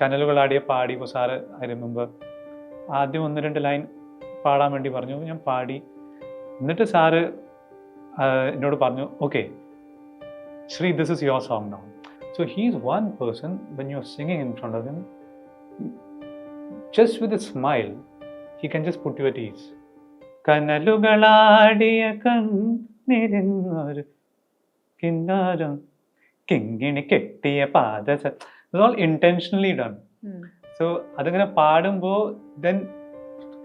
കനലുകളാടിയ പാടിയപ്പോൾ sir I remember ആദ്യം 1-2 line പാടാൻ വേണ്ടി പറഞ്ഞു. ഞാൻ പാടി. എന്നിട്ട് സാറ് എന്നോട് പറഞ്ഞു, okay Sree, this is your song now. So he is one person when you are singing in front of him, just with a smile he can just put you at ease. കനലുകളാടിയ കണ്ണിരുന്നൊരു കിന്നാരം കിങ്ങിണി കെട്ടിയ പാദ, it's all intentionally done. So അതിങ്ങനെ പാടുമ്പോൾ then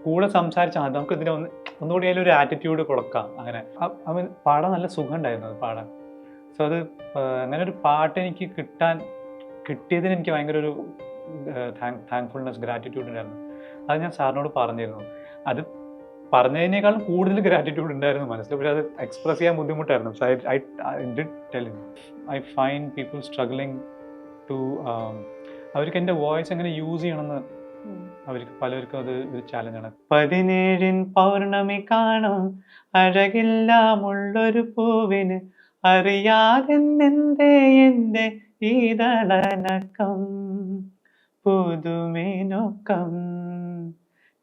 കൂടെ സംസാരിച്ചാൽ നമുക്ക് ഇതിനെ ഒന്നുകൂടി അതിലൊരു ആറ്റിറ്റ്യൂഡ് കൊടുക്കാം. അങ്ങനെ ഐ മീൻ പാടാൻ നല്ല സുഖം ഉണ്ടായിരുന്നു അത് പാടാൻ. സോ അത് അങ്ങനെ ഒരു പാട്ട് എനിക്ക് കിട്ടിയതിന് എനിക്ക് ഭയങ്കര ഒരു താങ്ക്ഫുൾനെസ്, ഗ്രാറ്റിറ്റ്യൂഡ് ഉണ്ടായിരുന്നു. അത് ഞാൻ സാറിനോട് പറഞ്ഞിരുന്നു. അത് പറഞ്ഞതിനേക്കാളും കൂടുതൽ ഗ്രാറ്റിറ്റ്യൂഡ് ഉണ്ടായിരുന്നു മനസ്സിൽ. പക്ഷേ അത് എക്സ്പ്രസ് ചെയ്യാൻ ബുദ്ധിമുട്ടായിരുന്നു. So I did tell him. I find people struggling to, അവർക്ക് എൻ്റെ വോയിസ് എങ്ങനെ യൂസ് ചെയ്യണമെന്ന് അവർക്ക് പലർക്കും അത് ഒരു ചാലഞ്ചാണ്. 17 പൗർണമി കാണും അഴകില്ലാമുള്ളൊരു പൂവിന് അറിയാതെന്നെന്തേ എൻ്റെ ഈതളനക്കം പുതുമേനോക്കം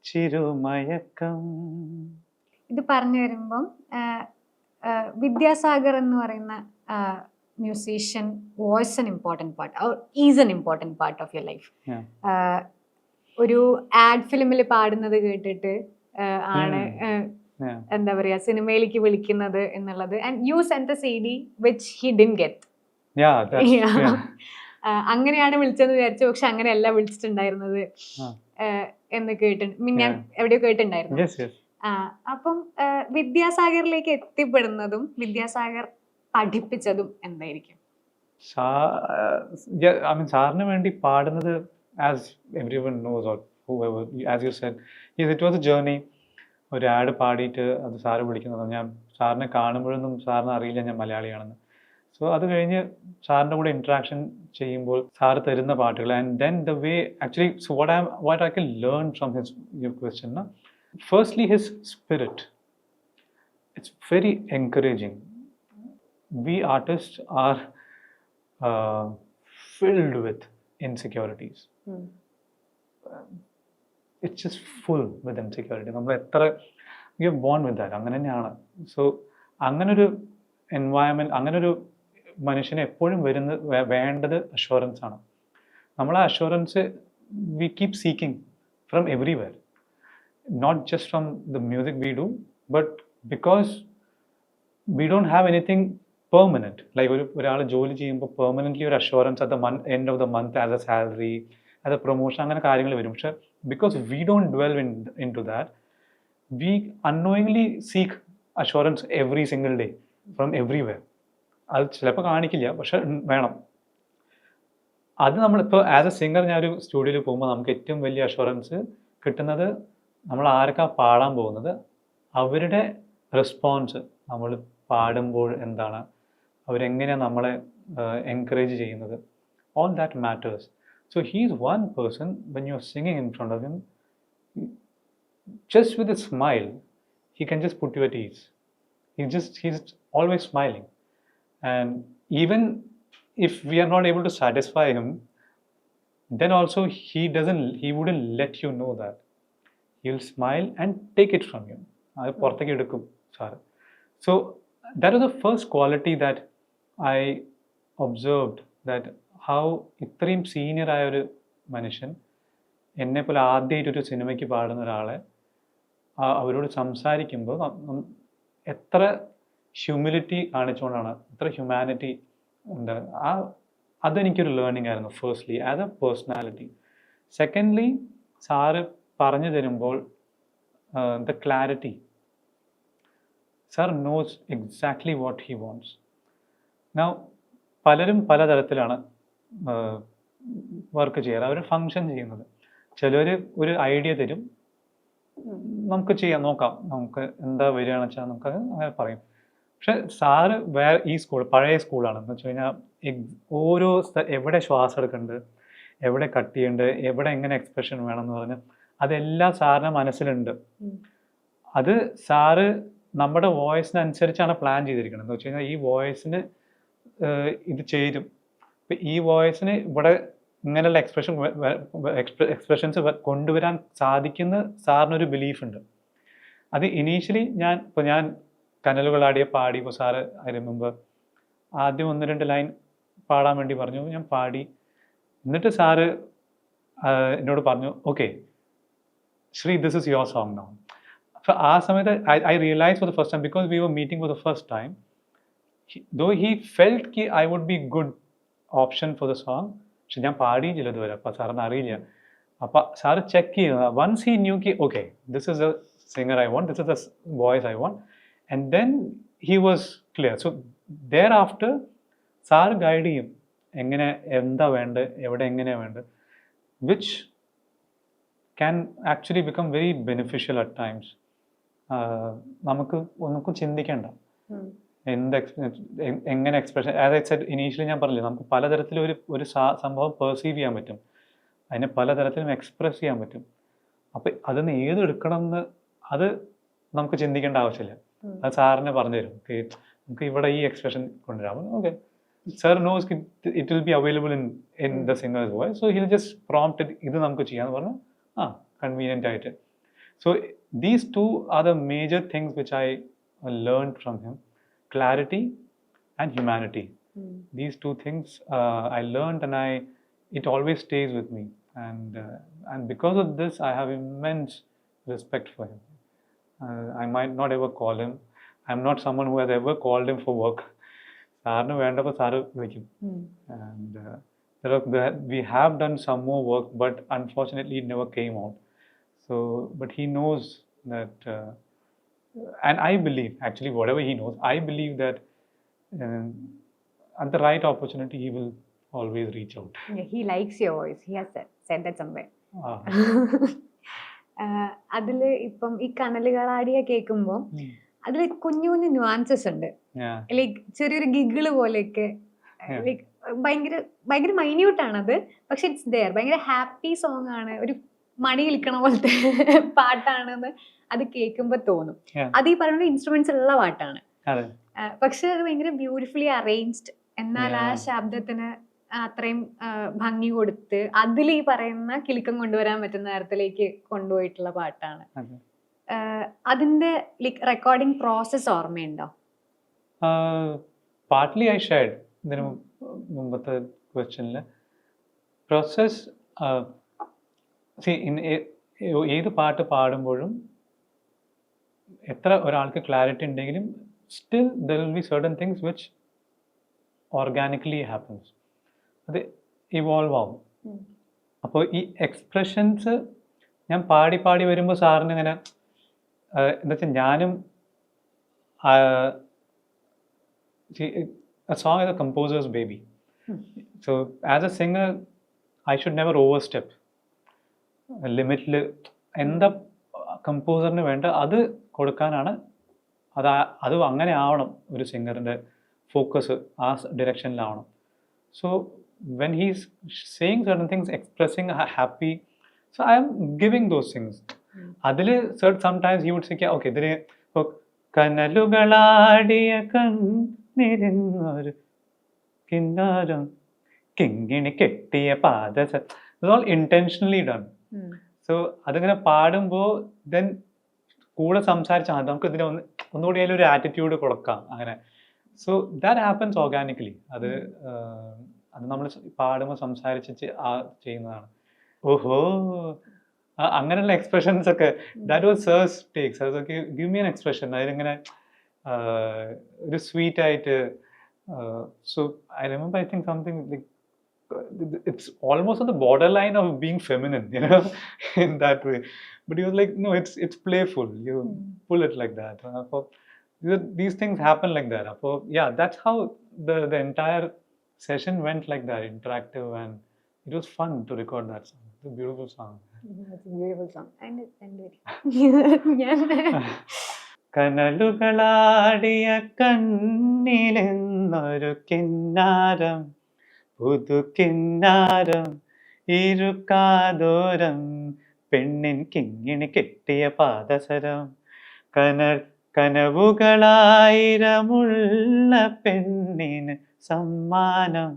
ചിരുമയക്കം. ഇത് പറഞ്ഞു വരുമ്പം വിദ്യാസാഗർ എന്ന് പറയുന്ന musician was an important part or is an important part of your life. ഒരു ആഡ് ഫിലിമിൽ പാടുന്നത് കേട്ടിട്ട് ആണ് എന്താ പറയാ സിനിമയിലേക്ക് വിളിക്കുന്നത് എന്നുള്ളത്. And you sent a CD which he didn't get. അങ്ങനെയാണ് വിളിച്ചെന്ന് വിചാരിച്ചു, പക്ഷെ അങ്ങനെയല്ല വിളിച്ചിട്ടുണ്ടായിരുന്നത് എന്ന് ഞാൻ എവിടെയോ കേട്ടിട്ടുണ്ടായിരുന്നു. അപ്പം വിദ്യാസാഗറിലേക്ക് എത്തിപ്പെടുന്നതും വിദ്യാസാഗർ പഠിപ്പിച്ചതും എന്തായിരിക്കും? സാറിന് വേണ്ടി പാടുന്നത്, as everyone knows or whoever, as you said, yes, it was a journey. ഒരു ആഡ് പാടിയിട്ട് അത് സാറ് വിളിക്കുന്നത്, ഞാൻ സാറിനെ കാണുമ്പോഴൊന്നും സാറിന് അറിയില്ല ഞാൻ മലയാളിയാണെന്ന്. സോ അത് കഴിഞ്ഞ് സാറിൻ്റെ കൂടെ ഇൻട്രാക്ഷൻ ചെയ്യുമ്പോൾ സാറ് തരുന്ന പാട്ടുകൾ, and then the way actually, so what I can learn from his your question, firstly his spirit, it's very encouraging. We artists are filled with insecurities. It's just full with insecurity. നമ്മൾ എത്ര we are born with that. അങ്ങനെ തന്നെയാണ്. So അങ്ങനൊരു environment, അങ്ങനൊരു മനുഷ്യനെ എപ്പോഴും വേണ്ടത് assurance ആണ്. നമ്മൾ ആ assurance we keep seeking from everywhere, not just from the music we do, but because we don't have anything permanent. Like ഒരാൾ ജോലി ചെയ്യുമ്പോൾ പെർമനൻ്റ്ലി ഒരു assurance at the end of the month as a salary, as a promotion, അങ്ങനെ കാര്യങ്ങൾ വരും. പക്ഷെ because we don't dwell into that, we unknowingly seek assurance every single day from everywhere. അത് ചിലപ്പോൾ കാണിക്കില്ല, പക്ഷെ വേണം. അത് നമ്മളിപ്പോൾ ആസ് എ സിംഗർ, ഞാനൊരു സ്റ്റുഡിയോയിൽ പോകുമ്പോൾ നമുക്ക് ഏറ്റവും വലിയ അഷ്വറൻസ് കിട്ടുന്നത് നമ്മൾ ആർക്കാണ് പാടാൻ പോകുന്നത് അവരുടെ റെസ്പോൺസ്, നമ്മൾ പാടുമ്പോൾ എന്താണ്, അവരെങ്ങനെയാണ് നമ്മളെ എൻകറേജ് ചെയ്യുന്നത്, all that matters. So he is one person, when you're singing in front of him, just with a smile he can just put you at ease. He's always smiling, and even if we are not able to satisfy him, then also he wouldn't let you know that. He'll smile and take it from you. അത് പുറത്തേക്ക് എടുക്കും sir. So that was the first quality that I observed, that how ഇത്രയും senior ആയ ഒരു മനുഷ്യൻ എന്നെപ്പോലെ ആദ്യമായിട്ടൊരു സിനിമയ്ക്ക് പാടുന്ന ഒരാളെ അവരോട് സംസാരിക്കുമ്പോൾ എത്ര ഹ്യൂമിലിറ്റി കാണിച്ചുകൊണ്ടാണ്, എത്ര ഹ്യൂമാനിറ്റി ഉണ്ട്. അതെനിക്കൊരു ലേണിംഗ് ആയിരുന്നു, firstly as A personality. Secondly, sir പറഞ്ഞു തരുമ്പോൾ the clarity. Sir knows exactly what he wants. Now, പലരും പലതരത്തിലാണ് വർക്ക് ചെയ്യാറ്, അവർ ഫങ്ഷൻ ചെയ്യുന്നത്. ചിലർ ഒരു ഐഡിയ തരും, നമുക്ക് ചെയ്യാം, നോക്കാം, നമുക്ക് എന്താ വരികയാണെന്ന് വെച്ചാൽ നമുക്ക് അങ്ങനെ പറയും. പക്ഷെ സാറ് ഈ സ്കൂൾ പഴയ സ്കൂളാണ് എന്ന് വെച്ച് കഴിഞ്ഞാൽ ഓരോ എവിടെ ശ്വാസം എടുക്കേണ്ടത്, എവിടെ കട്ട് ചെയ്യേണ്ടത്, എവിടെ എങ്ങനെ എക്സ്പ്രഷൻ വേണമെന്ന് പറഞ്ഞാൽ അതെല്ലാം സാറിൻ്റെ മനസ്സിലുണ്ട്. അത് സാറ് നമ്മുടെ വോയിസിനനുസരിച്ചാണ് പ്ലാൻ ചെയ്തിരിക്കുന്നത്. എന്ന് വെച്ച് കഴിഞ്ഞാൽ ഈ വോയിസിന് ഇത് ചേരും, ഇപ്പം ഈ വോയിസിന് ഇവിടെ ഇങ്ങനെയുള്ള എക്സ്പ്രഷൻസ് കൊണ്ടുവരാൻ സാധിക്കുന്ന സാറിനൊരു ബിലീഫുണ്ട്. അത് ഇനീഷ്യലി ഞാൻ കനലുകളാടിയ പാടിയപ്പോൾ സാറ് ഐ റിമെമ്പർ ആദ്യം 1-2 ലൈൻ പാടാൻ വേണ്ടി പറഞ്ഞു. ഞാൻ പാടി. എന്നിട്ട് സാറ് എന്നോട് പറഞ്ഞു, okay Sree, this is your song now. അപ്പോൾ ആ സമയത്ത് I realise for the first time, because we were meeting for the first time, though he felt കി I would be good option for the song. പക്ഷെ ഞാൻ പാടിയില്ല ഇതുവരെ, അപ്പോൾ സാറിന് അറിയില്ല. അപ്പോൾ സാറ് ചെക്ക് ചെയ്യുന്നത് വൺസ് ഹി ന്യൂ കി okay this is the singer I want, this is the voice I want, and then he was clear. So thereafter sir guide ചെയ്യും എങ്ങനെ, എന്താ വേണ്ടത്, എവിടെ എങ്ങനെയാണ് വേണ്ടത്, which can actually become very beneficial at times. നമുക്ക് ഒന്നും ചിന്തിക്കേണ്ട എന്ത് എങ്ങനെ എക്സ്പ്രഷൻ, അതായത് ഇനീഷ്യലി ഞാൻ പറഞ്ഞില്ലേ, നമുക്ക് പലതരത്തിലും ഒരു സംഭവം പെർസീവ് ചെയ്യാൻ പറ്റും, അതിനെ പലതരത്തിലും എക്സ്പ്രസ് ചെയ്യാൻ പറ്റും. അപ്പം അതിന് ഏതെടുക്കണം എന്ന് അത് നമുക്ക് ചിന്തിക്കേണ്ട ആവശ്യമില്ല. അത് സാറിനെ പറഞ്ഞു തരും. ഓക്കെ നമുക്ക് ഇവിടെ ഈ എക്സ്പ്രഷൻ കൊണ്ടുവരാം. Okay sir knows it will be available in the singer's voice, so he'll just prompt it, idu namukku cheyan parnu convenient aayittu. So these two are the major things which I learned from him: clarity and humanity. These two things I learned, and it always stays with me, and because of this I have immense respect for him. I might not ever call him, I'm not someone who has ever called him for work. സാറിന് വേണ്ടപ്പോൾ sir വിളിക്കും. And we have done some more work, but unfortunately it never came out. So but he knows that and I believe, actually whatever he knows, I believe that at the right opportunity he will always reach out. Yeah, he likes your voice, he has said that somewhere. അതിൽ ഇപ്പം ഈ കനലുകളാടിയ കേൾക്കുമ്പോൾ അതിൽ കുഞ്ഞു കുഞ്ഞു nuances ഉണ്ട്, like ചെറിയൊരു ഗിഗിള് പോലെയൊക്കെ, ലൈക്ക് ഭയങ്കര മൈന്യൂട്ടാണത്, പക്ഷെ ഇറ്റ്സ് ദെയർ. ഭയങ്കര ഹാപ്പി സോങ് ആണ്, ഒരു മണി വിളിക്കണ പോലത്തെ പാട്ടാണെന്ന് അത് കേൾക്കുമ്പോൾ തോന്നും. അത് ഈ പറയുന്ന ഇൻസ്ട്രുമെന്റ്സ് ഉള്ള പാട്ടാണ്, പക്ഷെ അത് ഭയങ്കര ബ്യൂട്ടിഫുള്ളി അറേഞ്ച്ഡ്. എന്നാൽ ആ ശബ്ദത്തിന് അത്രയും ഭംഗി കൊടുത്ത് അതിൽ ഈ പറയുന്ന കിലുക്കം കൊണ്ടുവരാൻ പറ്റുന്ന തരത്തിലേക്ക് കൊണ്ടുപോയിട്ടുള്ള പാട്ടാണ്. അതിന്റെ ലൈക്ക് റെക്കോർഡിംഗ് പ്രോസസ് ഓർമ്മയുണ്ടോ? പാർട്ട്ലി ഐ ഷെയർഡ് ഇതിന് മുമ്പത്തെ ക്വസ്റ്റ്യനിൽ. പ്രോസസ് ഏത് പാട്ട് പാടുമ്പോഴും എത്ര ഒരാൾക്ക് ക്ലാരിറ്റി ഉണ്ടെങ്കിലും still there will be certain things which organically happens. അത് ഇവോൾവ് ആവും. അപ്പോൾ ഈ എക്സ്പ്രഷൻസ് ഞാൻ പാടി വരുമ്പോൾ സാറിന് ഇങ്ങനെ എന്താ വെച്ചാൽ ഞാനും a song is a composer's baby. So as a singer I should never overstep ലിമിറ്റിൽ. എന്താ കമ്പോസറിന് വേണ്ട അത് കൊടുക്കാനാണ്. അത് അങ്ങനെ ആവണം ഒരു സിംഗറിൻ്റെ ഫോക്കസ്, ആ ഡിറക്ഷനിലാവണം. So when he's saying certain things, expressing happy, so I am giving those things. അതിൽ sometimes he would say okay ഇതിന് കനലുകളാടിയ കണ്ണിരുന്നൊരു കിന്നാരം കിങ്ങിണി കെട്ടിയ പാദ, it's all intentionally done. So അതിങ്ങനെ പാടുമ്പോൾ ദെൻ കൂടെ സംസാരിച്ചാൽ നമുക്ക് ഇതിനെ ഒന്നുകൂടി അതിലൊരു ആറ്റിറ്റ്യൂഡ് കൊടുക്കാം അങ്ങനെ. So that happens organically. അത് നമ്മൾ പാടുമ്പോൾ സംസാരിച്ച് ചെയ്യുന്നതാണ്. ഓഹോ അങ്ങനെയുള്ള എക്സ്പ്രഷൻസ് ഒക്കെ, ദാറ്റ് വാസ് സർസ് ടേക്സ്. അതൊക്കെ ഗിവ് മീ ആൻ എക്സ്പ്രഷൻ, അതിലിങ്ങനെ ഒരു സ്വീറ്റ് ആയിട്ട്. So I remember, I think something like it's almost on the borderline of being feminine, you know, in that way. But he was like, no, it's playful. You pull it like that. These things happen like that. Yeah, that's how the entire session went, like that, interactive, and it was fun to record that song. It's a beautiful song. It's a beautiful song. And കനലുകളാടിയ കണ്ണിലെന്നൊരു കിന്നാരം പുതു കിന്നാരം ഇരുക്കാതോരം പെണ്ണിൻ കിങ്ങിണി കെട്ടിയ പാദസരം കനവുകളായിരമുള്ള പെണ്ണിന് സമ്മാനം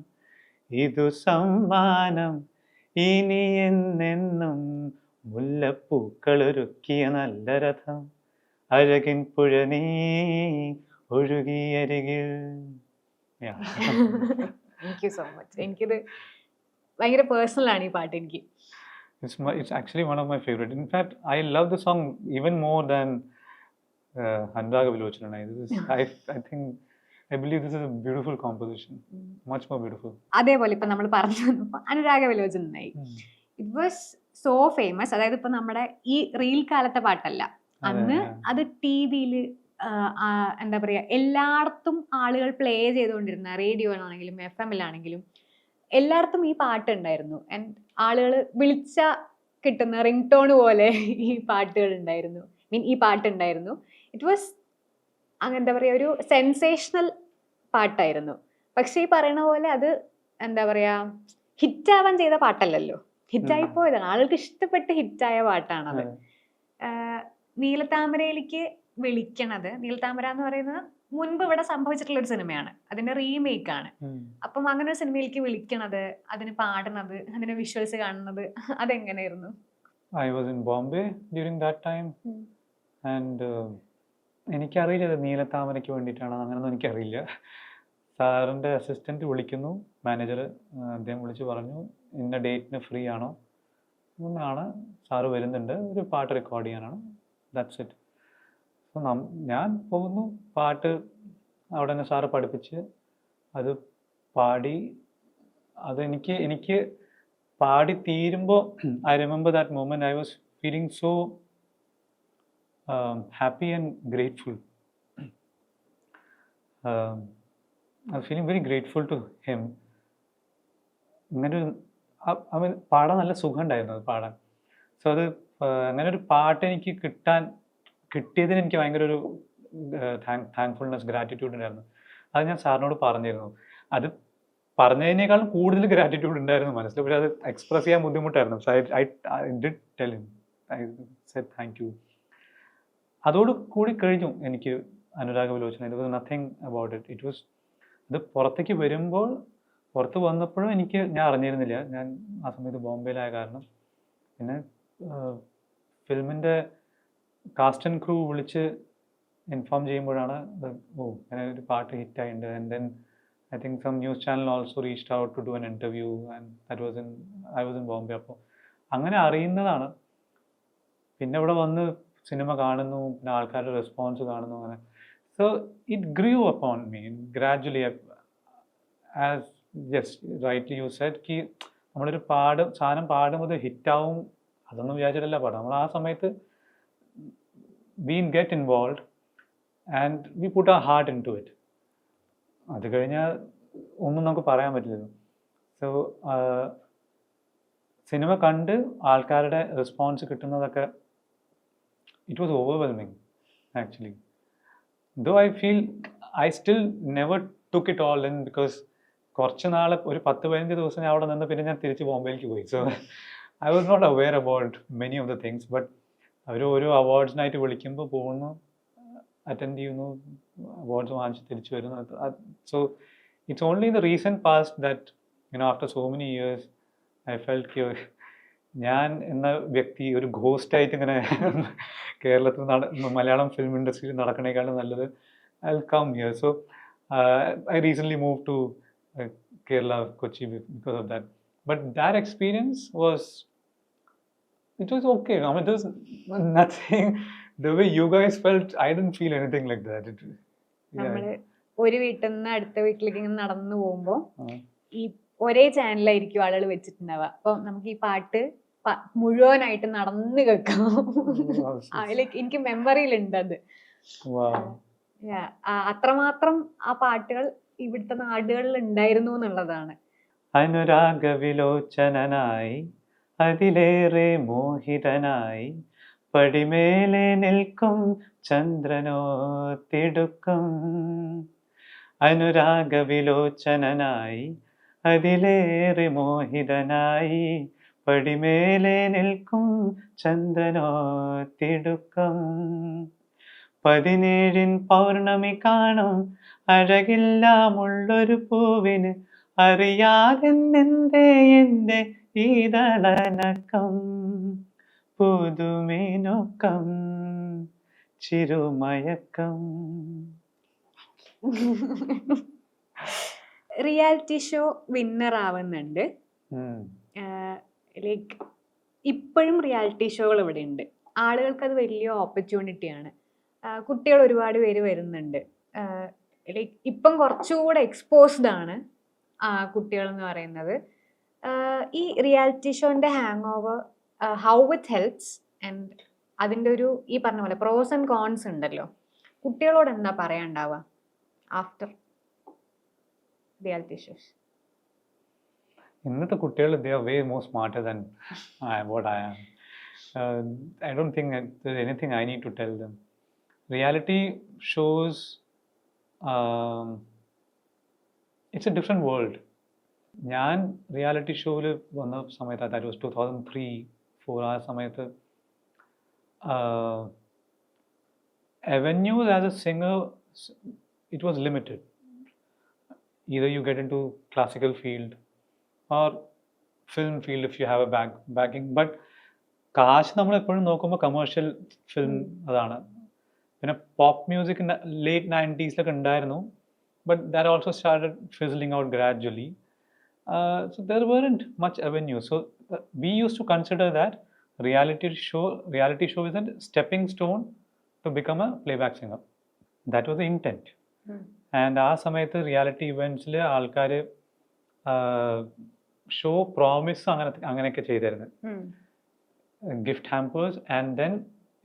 ഇതു സമ്മാനം ഇനി എന്നെന്നും മുല്ലപ്പൂക്കളൊരുക്കിയ നല്ല രഥം അഴകിൻ പുഴ നീ ഒഴുകിയരികിൽ. Yeah. Thank you so much. എനിക്കിത് ഭയങ്കര പേഴ്സണൽ ആണ് ഈ പാട്ട് എനിക്ക്. It's actually one of my favorite. In fact, I love the song even more than Anuraga Vilochana. I believe this is a beautiful composition. Much more beautiful. അതേപോലെ ഇപ്പൊ നമ്മൾ പറഞ്ഞു അനുരാഗ വിലോചനായി, ഇറ്റ് വാസ് സോ ഫേമസ്. അതായത് ഇപ്പൊ നമ്മുടെ ഈ reel കാലത്തെ പാട്ടല്ല, അന്ന് അത് ടി വിയിൽ എന്താ പറയാ എല്ലായിടത്തും ആളുകൾ പ്ലേ ചെയ്തുകൊണ്ടിരുന്ന, റേഡിയോയിലാണെങ്കിലും FM-ലാണെങ്കിലും എല്ലായിടത്തും ഈ പാട്ട് ഉണ്ടായിരുന്നു. ആൻഡ് ആളുകൾ വിളിച്ച കിട്ടുന്ന റിംഗ് ടോൺ പോലെ ഈ പാട്ടുകൾ ഉണ്ടായിരുന്നു, ഈ പാട്ടുണ്ടായിരുന്നു. ഇറ്റ് വാസ് എന്താ പറയാ ഒരു സെൻസേഷണൽ പാട്ടായിരുന്നു. പക്ഷെ ഈ പറയുന്ന പോലെ അത് എന്താ പറയാ ഹിറ്റാവാൻ ചെയ്ത പാട്ടല്ലല്ലോ, ഹിറ്റായി പോയതാണ്, ആളുകൾക്ക് ഇഷ്ടപ്പെട്ട് ഹിറ്റായ പാട്ടാണത്. നീലത്താമരയിലേക്ക് വിളിക്കണത്, നീലത്താമര എന്ന് പറയുന്നത് മുൻപ് ഇവിടെ സംഭവിച്ചിട്ടുള്ള ഒരു സിനിമയാണ്, അതിന്റെ റീമേക്ക് ആണ്. അപ്പം അങ്ങനെ ഒരു സിനിമയിലേക്ക് വിളിക്കണത്, അതിന് പാടുന്നത്, അതിന്റെ വിഷ്വൽസ് കാണുന്നത്, അതെങ്ങനെയായിരുന്നു? I was in Bombay during that time and എനിക്കറിയില്ല നീലത്താമരയ്ക്ക് വേണ്ടിയിട്ടാണ്, അങ്ങനെയൊന്നും എനിക്കറിയില്ല. സാറിൻ്റെ അസിസ്റ്റൻറ്റ് വിളിക്കുന്നു, മാനേജർ, അദ്ദേഹം വിളിച്ച് പറഞ്ഞു ഇന്ന ഡേറ്റിന് ഫ്രീ ആണോ എന്നാണ്, സാറ് വരുന്നുണ്ട്, ഒരു പാട്ട് റെക്കോർഡ് ചെയ്യാനാണ്, ദാറ്റ്സ് ഇറ്റ്. സോ ഞാൻ പോകുന്നു, പാട്ട് അവിടെ തന്നെ സാറ് പഠിപ്പിച്ച് അത് പാടി. എനിക്ക് പാടി തീരുമ്പോൾ I remember that moment, I was feeling so happy and grateful. I was feeling very grateful to him. അങ്ങനെ പാടാൻ നല്ല സുഖം ഉണ്ടായിരുന്നു അത് പാടാൻ. സോ അത് അങ്ങനെ ഒരു പാട്ട് എനിക്ക് കിട്ടിയതിന് എനിക്ക് ഭയങ്കര ഒരു താങ്ക്ഫുൾനെസ്, ഗ്രാറ്റിറ്റ്യൂഡ് ഉണ്ടായിരുന്നു. അത് ഞാൻ സാറിനോട് പറഞ്ഞിരുന്നു. അത് പറഞ്ഞതിനേക്കാളും കൂടുതൽ ഗ്രാറ്റിറ്റ്യൂഡ് ഉണ്ടായിരുന്നു മനസ്സിൽ, പക്ഷെ അത് എക്സ്പ്രസ് ചെയ്യാൻ ബുദ്ധിമുട്ടായിരുന്നു. So I did tell him, I said thank you. അതോട് കൂടി കഴിഞ്ഞു എനിക്ക് Anuraga Vilochana. It was nothing about it. It was ഇത് പുറത്തേക്ക് വരുമ്പോൾ, പുറത്ത് വന്നപ്പോഴും ഞാൻ അറിഞ്ഞിരുന്നില്ല, ഞാൻ ആ സമയത്ത് ബോംബെയിലായ കാരണം. പിന്നെ ഫിലിമിൻ്റെ കാസ്റ്റ് ആൻഡ് ക്രൂ വിളിച്ച് ഇൻഫോം ചെയ്യുമ്പോഴാണ് അങ്ങനെ ഒരു പാട്ട് ഹിറ്റായിട്ടുണ്ട്. And then I think some news channel also reached out to do an interview and I was in Bombay. അപ്പോൾ അങ്ങനെ അറിയുന്നതാണ്. പിന്നെ ഇവിടെ വന്ന് സിനിമ കാണുന്നു, പിന്നെ ആൾക്കാരുടെ റെസ്പോൺസ് കാണുന്നു, അങ്ങനെ. So it grew upon me gradually. As yes rightly you said, കി നമ്മളൊരു സാധനം പാടുമ്പോൾ ഹിറ്റാവും അതൊന്നും വിചാരിച്ചിട്ടല്ല പാടാം. നമ്മൾ ആ സമയത്ത് we get involve and we put our heart into it. അത് കഴിഞ്ഞാൽ ഒന്നും നമുക്ക് പറയാൻ പറ്റില്ലല്ലോ. സോ സിനിമ കണ്ട് ആൾക്കാരുടെ response കിട്ടുന്നതൊക്കെ, it was overwhelming actually. Though I feel I still never took it all in, because കുറച്ച് നാൾ ഒരു 10-15 ദിവസം ഞാൻ അവിടെ നിന്ന് പിന്നെ ഞാൻ തിരിച്ച് ബോംബെയിലേക്ക് പോയി. So I was not aware about many of the things. But അവർ ഓരോ അവാർഡ്സിനായിട്ട് വിളിക്കുമ്പോൾ പോകുന്നു, അറ്റൻഡ് ചെയ്യുന്നു, അവാർഡ്സ് വാങ്ങിച്ച് തിരിച്ചു വരുന്നു. So it's only in the recent past that after so many years I felt ഞാൻ എന്ന വ്യക്തി ഒരു ഘോസ്റ്റായിട്ട് ഇങ്ങനെ കേരളത്തിൽ മലയാളം ഫിലിം ഇൻഡസ്ട്രിയിൽ നടക്കണേക്കാളും നല്ലത് I will come here. So I recently move to Kerala, Kochi because of that. But that experience was okay. I mean, there's nothing, the way you guys felt, I didn't feel anything like that. നമ്മള് ഒരു വീട്ടിൽ നിന്ന് അടുത്ത വീട്ടിലേക്ക് ഇങ്ങനെ നടന്നു പോകുമ്പോ ഈ ഒരേ ചാനലായിരിക്കും ആളുകൾ വെച്ചിട്ടുണ്ടാവുക. അപ്പൊ നമുക്ക് ഈ പാട്ട് മുഴുവനായിട്ട് നടന്ന് കേൾക്കാം. അതിലേക്ക് എനിക്ക് മെമ്മറിയിലുണ്ട് അത്. അത്രമാത്രം ആ പാട്ടുകൾ ഇവിടുത്തെ നാടുകളിൽ ഉണ്ടായിരുന്നു എന്നുള്ളതാണ്. അനുരാഗവിലോചനായി അതിലേറെ മോഹിതനായി പടിമേലെ നിൽക്കും ചന്ദ്രനോ തിടുക്കം. അനുരാഗവിലോചനായി അതിലേറെ മോഹിതനായി പടിമേലെ നിൽക്കും ചന്ദ്രനോ തിടുക്കം. 17 പൗർണമി കാണും അഴകില്ലാമുള്ളൊരു പൂവിന് അറിയാതെന്നെന്തേ എൻ്റെ ഇതളനക്കം പുതുമേനൊക്കം ചിരുമയക്കം. റിയാലിറ്റി ഷോ വിന്നർ ആവുന്നുണ്ട്. ലൈക്ക് ഇപ്പോഴും റിയാലിറ്റി ഷോകൾ ഇവിടെ ഉണ്ട്. ആളുകൾക്ക് അത് വലിയ ഓപ്പർച്യൂണിറ്റിയാണ്. കുട്ടികൾ ഒരുപാട് പേര് വരുന്നുണ്ട്. ലൈക്ക് ഇപ്പം കുറച്ചുകൂടെ എക്സ്പോസ്ഡ് ആണ് കുട്ടികൾ എന്ന് പറയുന്നത്. ഈ റിയാലിറ്റി ഷോന്റെ hang over how it helps and അതിൻ്റെ ഒരു ഈ പറഞ്ഞ പോലെ പ്രോസ് ആൻഡ് കോൺസ് ഉണ്ടല്ലോ. കുട്ടികളോട് എന്താ പറയാണ്ടാവുക ആഫ്റ്റർ റിയാലിറ്റി ഷോസ്? ഇന്നത്തെ കുട്ടികൾ they are way more smarter than what I am. I don't think there's anything I need to tell them. Reality shows, it's a different world. ഞാൻ reality ഷോയിൽ വന്ന സമയത്ത് that was 2003-4 ആ സമയത്ത് avenues as a singer, it was limited. Either you get into classical field or film field if you have a backing. But കാശ് നമ്മൾ എപ്പോഴും നോക്കുമ്പോൾ കമേഴ്ഷ്യൽ ഫിലിം അതാണ്. പിന്നെ പോപ്പ് മ്യൂസിക് ലേറ്റ് 90s ഉണ്ടായിരുന്നു, but that also started fizzling out gradually. So there weren't much avenues. So we used to consider that reality show is a stepping stone to become a playback singer. That was the intent. And ആ സമയത്ത് reality ഇവൻറ്റ്സിൽ ആൾക്കാർ show promise അങ്ങനെയൊക്കെ ചെയ്തിരുന്നു. Gift hampers and then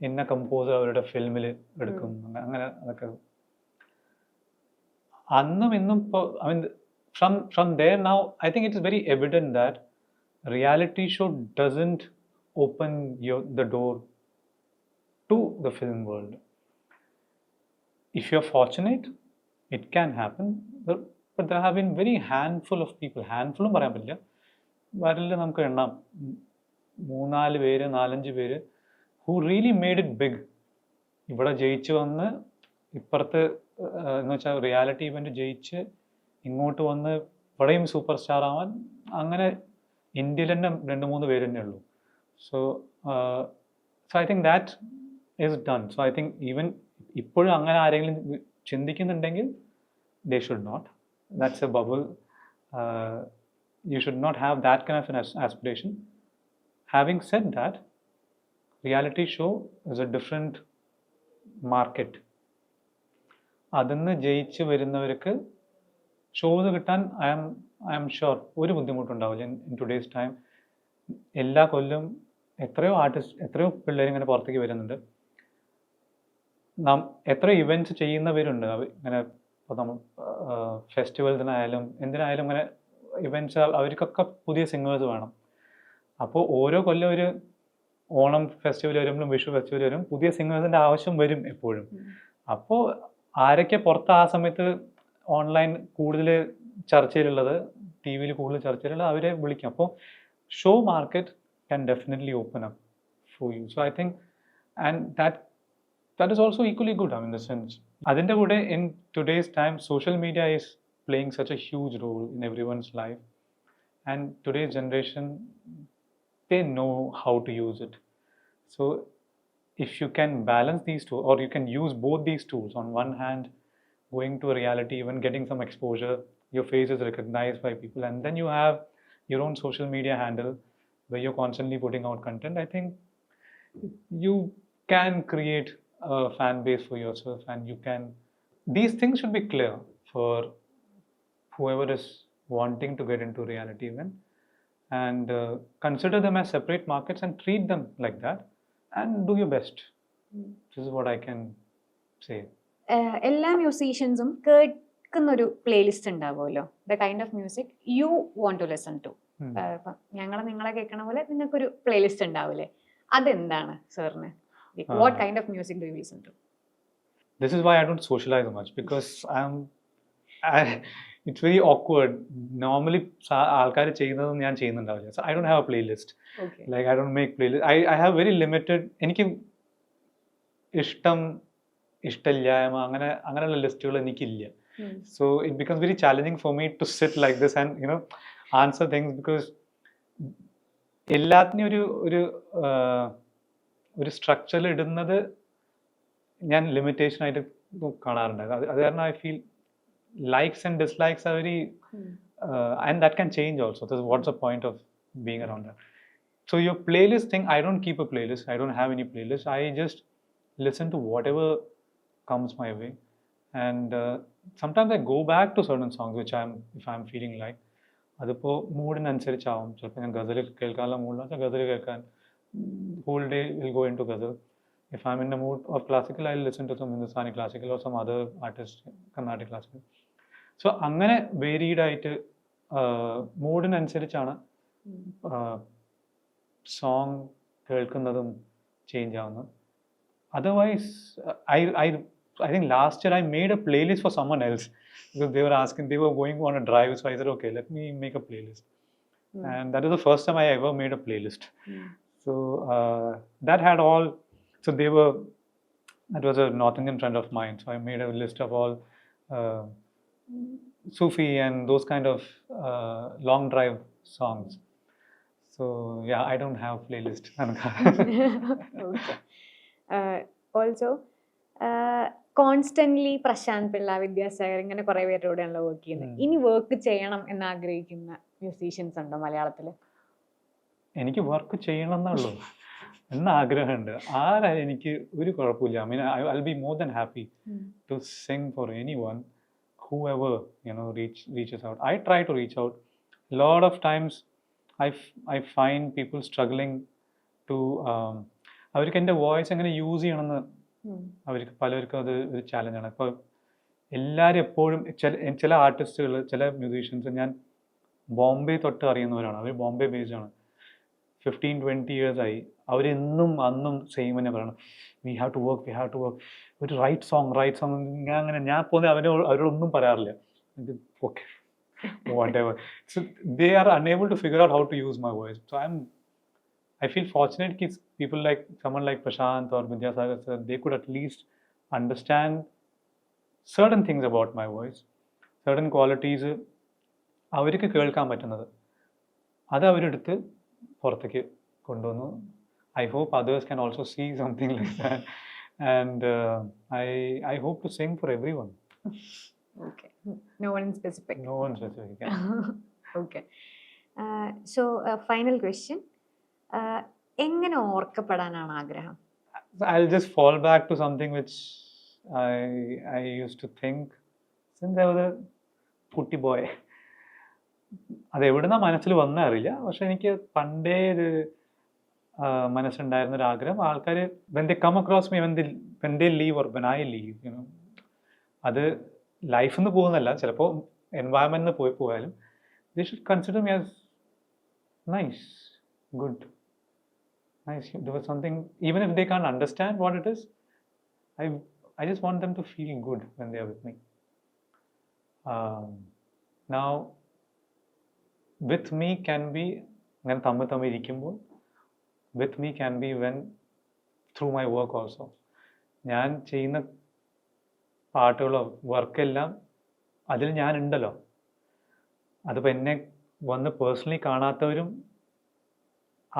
ഇന്ന composer അവരുടെ ഫിലിമിൽ എടുക്കും, അങ്ങനെ അതൊക്കെ അന്നും ഇന്നും ഇപ്പോൾ I mean from there now I think it is very evident that reality show doesn't open the door to the film world. If you're fortunate, it can happen, but there have been very handful of people, handful പറയാൻ പറ്റില്ല, വരല് നമുക്ക് എണ്ണാം, 3-4 പേര് 4-5 പേര് who really made it big. ഇവിടെ ജയിച്ചു വന്ന് ഇപ്പുറത്ത് എന്ന് വെച്ചാൽ റിയാലിറ്റി ഇവന്റ് ജയിച്ച് ഇങ്ങോട്ട് വന്ന് ഇവിടെയും സൂപ്പർ സ്റ്റാർ ആവാൻ അങ്ങനെ ഇന്ത്യയിൽ തന്നെ 2-3 പേര് തന്നെ ഉള്ളൂ. So I think that is done. So I think even ഇപ്പോഴും അങ്ങനെ ആരെങ്കിലും ചിന്തിക്കുന്നുണ്ടെങ്കിൽ they should not. That's a bubble. You should not have that kind of an aspiration. Having said that, reality show is a different market. അതിന്ന് ജയിച്ച് വരുന്നവർക്ക് shows കിട്ടാൻ I am sure ഒരു ബുദ്ധിമുട്ടുണ്ടാവില്ല. In today's time എല്ലാ കൊല്ലം എത്രയോ പിള്ളേർ ഇങ്ങനെ പുറത്തേക്ക് വരുന്നുണ്ട്. എത്ര ഇവൻറ്റ്സ് ചെയ്യുന്നവരുണ്ട് ഇങ്ങനെ. ഇപ്പോൾ നമ്മൾ ഫെസ്റ്റിവൽസിനായാലും എന്തിനായാലും ഇങ്ങനെ ഇവൻറ്റ്സ് അവർക്കൊക്കെ പുതിയ സിംഗേഴ്സ് വേണം. അപ്പോൾ ഓരോ കൊല്ലം ഒരു ഓണം ഫെസ്റ്റിവൽ വരുമ്പോഴും വിഷു ഫെസ്റ്റിവൽ വരും പുതിയ സിംഗേഴ്സിൻ്റെ ആവശ്യം വരും എപ്പോഴും. അപ്പോൾ ആരൊക്കെ പുറത്ത് ആ സമയത്ത് ഓൺലൈൻ കൂടുതൽ ചർച്ചയിലുള്ളത്, ടി വിയിൽ കൂടുതൽ ചർച്ചയിലുള്ളത് അവരെ വിളിക്കും. അപ്പോൾ show market can definitely open up for you. So I think and that is also equally good, I mean, in the sense. അതിൻ്റെ കൂടെ in today's time, social media is playing such a huge role in everyone's life. And today's generation, they know how to use it. So if you can balance these two, or you can use both these tools, on one hand, going to a reality, even getting some exposure, your face is recognized by people, and then you have your own social media handle where you're constantly putting out content, I think you can create a fan base for yourself, and you can, these things should be clear for whoever is wanting to get into reality event, and consider them as separate markets and treat them like that and do your best. This is what I can say. എല്ലാ മ്യൂസീഷ്യൻസും കേൾക്കുന്നൊരു playlist ഉണ്ടാവുമല്ലോ, the kind of music you want to listen to. നിങ്ങളെ കേൾക്കണ പോലെ നിങ്ങൾക്കൊരു playlist ഉണ്ടാവില്ലേ, അതെന്താണ് സാറിന്? What kind of music do you listen to? This is why I don't socialize much, because it's very awkward. Normally ആൾക്കാർ ചെയ്യുന്നതും ഞാൻ ചെയ്യുന്നുണ്ടാവില്ല. So I don't have a playlist. Okay. Like I don't make playlist. I have very limited, എനിക്ക് ഇഷ്ടമില്ലായ്മ അങ്ങനെയുള്ള ലിസ്റ്റുകൾ എനിക്കില്ല. So it becomes very challenging for me to sit like this and answer things, because എല്ലാത്തിനും ഒരു ഒരു സ്ട്രക്ചറിൽ ഇടുന്നത് ഞാൻ ലിമിറ്റേഷൻ ആയിട്ട് കാണാറുണ്ട്. അത് കാരണം I feel likes and dislikes are very and that can change also. So what's the point of being around that? So your playlist thing, I don't keep a playlist. I don't have any playlist. I just listen to whatever comes my way, and sometimes I go back to certain songs which if I'm feeling like അതിപ്പോൾ മൂഡിനനുസരിച്ചാവും. ചിലപ്പോൾ ഞാൻ ഗസൽ കേൾക്കാനുള്ള മൂഡിൽ വെച്ചാൽ ഗസൽ കേൾക്കാൻ whole day will go into ghazal. If I'm in the mood of classical, I'll listen to some Hindustani classical or some other artist, Carnatic classical. So അങ്ങനെ varied ആയിട്ട് മൂഡിനനുസരിച്ചാണ് song കേൾക്കുന്നതും change ആവുന്നത്. Otherwise I think last year I made a playlist for someone else because they were asking, they were going on a drive, so I said, okay, let me make a playlist. And that is the first time I ever made a playlist. So that had all, so that was a North Indian friend of mine, so I made a list of all Sufi and those kind of long drive songs. So yeah, I don't have playlist. Okay. Also, constantly Prashant Pillai, Vidyasagar, ഇങ്ങനെ കുറെ പേരുടെ കൂടെയാണല്ലോ work ചെയ്യുന്നത്. ഇനി work ചെയ്യണം എന്ന് ആഗ്രഹിക്കുന്ന musicians ഉണ്ടോ മലയാളത്തിൽ? എനിക്ക് വർക്ക് ചെയ്യണം എന്നുള്ളൂ എന്ന ആഗ്രഹമുണ്ട്. ആരായാലും എനിക്ക് ഒരു കുഴപ്പമില്ല. I mean, I'll be more than happy to sing for anyone, whoever reaches out. I try to reach out. A lot of times I find people struggling to അവർക്ക് എൻ്റെ വോയിസ് എങ്ങനെ യൂസ് ചെയ്യണമെന്ന് അവർക്ക് പലർക്കും അത് ഒരു ചാലഞ്ചാണ്. ഇപ്പോൾ എല്ലാവരും എപ്പോഴും ചില ആർട്ടിസ്റ്റുകൾ, ചില മ്യൂസീഷ്യൻസ് ഞാൻ ബോംബെ തൊട്ട് അറിയുന്നവരാണ്. അവർ ബോംബെ ബേസ്ഡ് ആണ്. 15-20 years ആയി. അവരെന്നും അന്നും സെയിം തന്നെ പറയണം, വി ഹാവ് ടു വർക്ക്, ഒരു റൈറ്റ് സോങ്. ഞാൻ പോകുന്നത് അവരോടൊന്നും പറയാറില്ല. Okay, whatever. So they are unable to figure out how to use my voice. So I feel fortunate that people like someone like Prashant or Vidyasagar sir, they could at least understand certain things about my voice, certain qualities അവർക്ക് കേൾക്കാൻ പറ്റുന്നത് അത് അവരെടുത്ത് പുറത്തേക്ക് കൊണ്ടുവന്നു. I hope others can also see something like that, and I hope to sing for everyone. Okay, no one specific. No one specific. Yeah. Okay, so final question, എങ്ങനെ ഓർക്കപ്പെടാനാണ് ആഗ്രഹം? I'll just fall back to something which I used to think since I was a കുട്ടി boy. അത് എവിടുന്ന മനസ്സിൽ വന്ന അറിയില്ല, പക്ഷെ എനിക്ക് പണ്ടേ ഒരു മനസ്സുണ്ടായിരുന്ന ഒരു ആഗ്രഹം. ആൾക്കാർ when they come across me, when they leave or when I leave, അത് ലൈഫിൽ നിന്ന് പോകുന്നല്ല, ചിലപ്പോൾ എൻവയറമെന്റിൽ നിന്ന് പോയാലും they should consider me as nice, good, nice. There was something, even if they can't understand what it is, I just want them to feel good when they are with me. Now with me can be ഞാൻ തമ്മിൽ ഇരിക്കുമ്പോൾ, with me can be when through my work also. ഞാൻ ചെയ്യുന്ന പാട്ടുകളോ വർക്കെല്ലാം അതിൽ ഞാൻ ഉണ്ടല്ലോ. അതിപ്പോൾ എന്നെ വന്ന് പേഴ്സണലി കാണാത്തവരും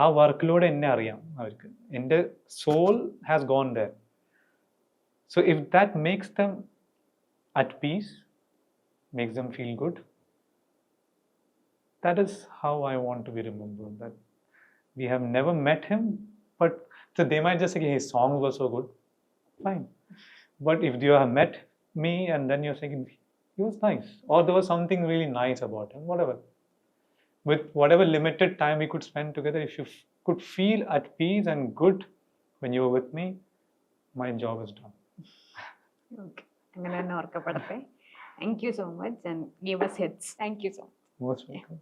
ആ വർക്കിലൂടെ എന്നെ അറിയാം. അവർക്ക് എൻ്റെ soul has gone there. So if that makes them at peace, makes them feel good, that is how I want to be remembered. That we have never met him, but so they might just say his songs were so good. Fine. But if you have met me and then you're saying he was nice, or there was something really nice about him, whatever. With whatever limited time we could spend together, if you could feel at peace and good when you were with me, my job is done. Okay. അങ്ങനെ തന്നെ ഓർക്കപ്പെടട്ടെ. Thank you so much and give us hits. Thank you so much. Most welcome.